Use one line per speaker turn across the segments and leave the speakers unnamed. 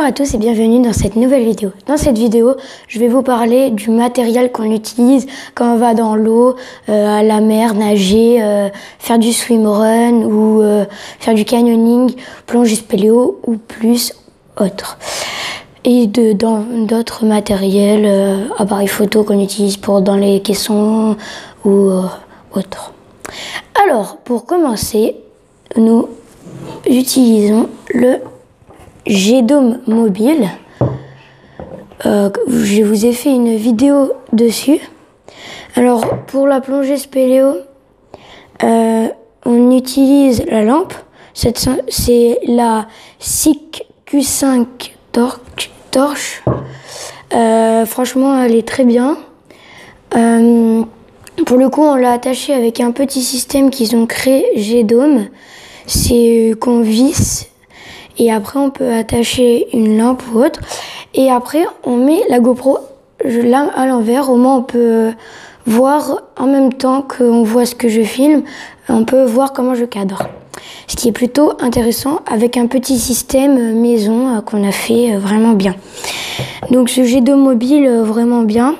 à tous et bienvenue dans cette nouvelle vidéo. Dans cette vidéo, je vais vous parler du matériel qu'on utilise quand on va dans l'eau, à la mer, nager, faire du swimrun ou faire du canyoning, plongée spéléo ou plus autre. Et dans d'autres matériels, appareils photo qu'on utilise dans les caissons ou autres. Alors, pour commencer, nous utilisons le G-Dome mobile. Je vous ai fait une vidéo dessus. Alors pour la plongée spéléo, on utilise la lampe. C'est la SICK Q5 torche. Franchement, elle est très bien. Pour le coup, on l'a attachée avec un petit système qu'ils ont créé G-Dome. C'est qu'on visse. Et après, on peut attacher une lampe ou autre. Et après, on met la GoPro là à l'envers. Au moins, on peut voir en même temps qu'on voit ce que je filme. On peut voir comment je cadre. Ce qui est plutôt intéressant avec un petit système maison qu'on a fait vraiment bien. Donc, ce G-Dome mobile, vraiment bien.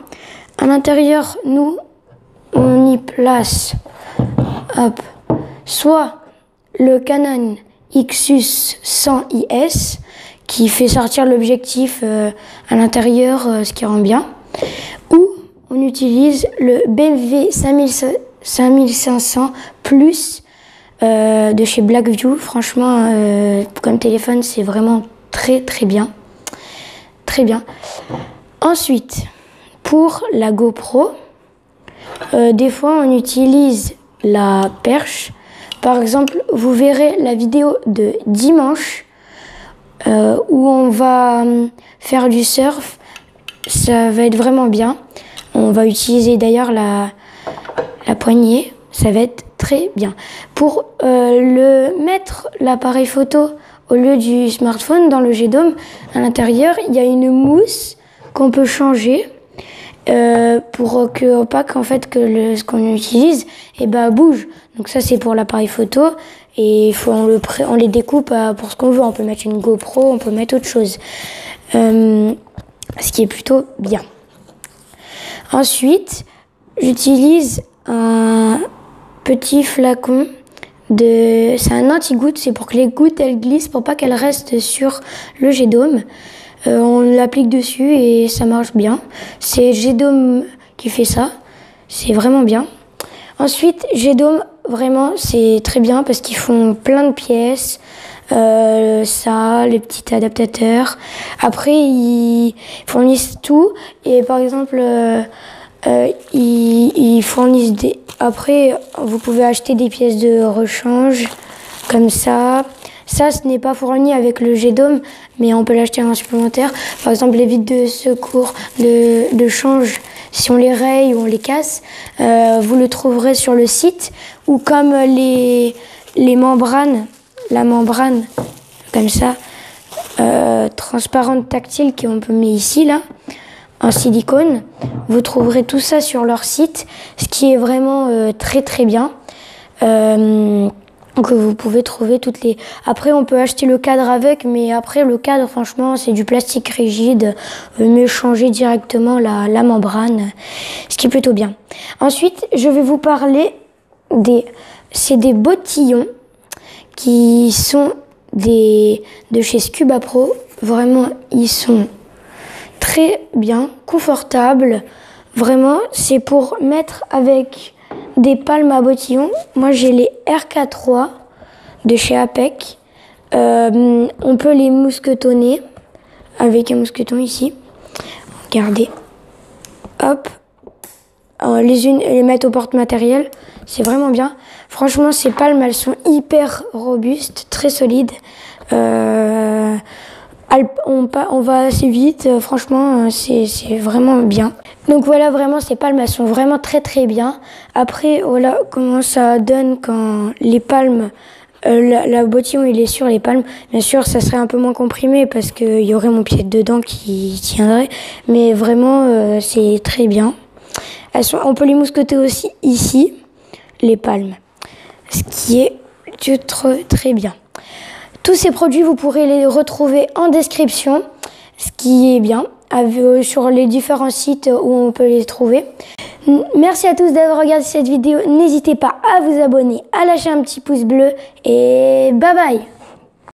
À l'intérieur, nous, on y place soit le Canon Xus 100 IS qui fait sortir l'objectif à l'intérieur, ce qui rend bien, ou on utilise le BMW 5500 Plus de chez Blackview. Franchement, comme téléphone, c'est vraiment très bien. Ensuite, pour la GoPro, des fois on utilise la perche. Par exemple, vous verrez la vidéo de dimanche où on va faire du surf. Ça va être vraiment bien. On va utiliser d'ailleurs la poignée. Ça va être très bien. Pour mettre l'appareil photo au lieu du smartphone dans le G-Dome, à l'intérieur, il y a une mousse qu'on peut changer. Pour que pas qu'en fait que ce qu'on utilise bouge. Donc ça c'est pour l'appareil photo et on les découpe pour ce qu'on veut. On peut mettre une GoPro, on peut mettre autre chose, ce qui est plutôt bien. Ensuite, j'utilise un petit flacon c'est un anti-goutte, c'est pour que les gouttes elles glissent, pour pas qu'elles restent sur le G-Dome. On l'applique dessus et ça marche bien. C'est G-Dome qui fait ça. C'est vraiment bien. Ensuite, G-Dome, vraiment, c'est très bien parce qu'ils font plein de pièces. Les petits adaptateurs. Après, ils fournissent tout. Et par exemple, ils fournissent des... Après, vous pouvez acheter des pièces de rechange comme ça. Ça, ce n'est pas fourni avec le G-Dome, mais on peut l'acheter en supplémentaire. Par exemple, les vides de secours, de change, si on les raye ou on les casse, vous le trouverez sur le site. Ou comme les membranes, la membrane, comme ça, transparente, tactile, qu'on peut mettre ici, là, en silicone. Vous trouverez tout ça sur leur site, ce qui est vraiment très bien. Donc vous pouvez trouver toutes les... Après, on peut acheter le cadre avec, mais après, le cadre, franchement, c'est du plastique rigide. Mieux changer directement la membrane, ce qui est plutôt bien. Ensuite, je vais vous parler c'est des bottillons qui sont de chez Scuba Pro. Vraiment, ils sont très bien, confortables. Vraiment, c'est pour mettre avec... des palmes à bottillons. Moi, j'ai les RK3 de chez APEC. On peut les mousquetonner avec un mousqueton ici. Regardez. Hop. Les mettre au porte-matériel. C'est vraiment bien. Franchement, ces palmes, elles sont hyper robustes, très solides. On va assez vite. Franchement, c'est vraiment bien. Donc voilà, vraiment, ces palmes, elles sont vraiment très bien. Après, voilà comment ça donne quand les palmes, la bottillon, il est sur les palmes. Bien sûr, ça serait un peu moins comprimé parce qu'il y aurait mon pied dedans qui tiendrait. Mais vraiment, c'est très bien. On peut les mousqueter aussi ici, les palmes. Ce qui est très bien. Tous ces produits, vous pourrez les retrouver en description. ce qui est bien, sur les différents sites où on peut les trouver. Merci à tous d'avoir regardé cette vidéo. N'hésitez pas à vous abonner, à lâcher un petit pouce bleu et bye bye!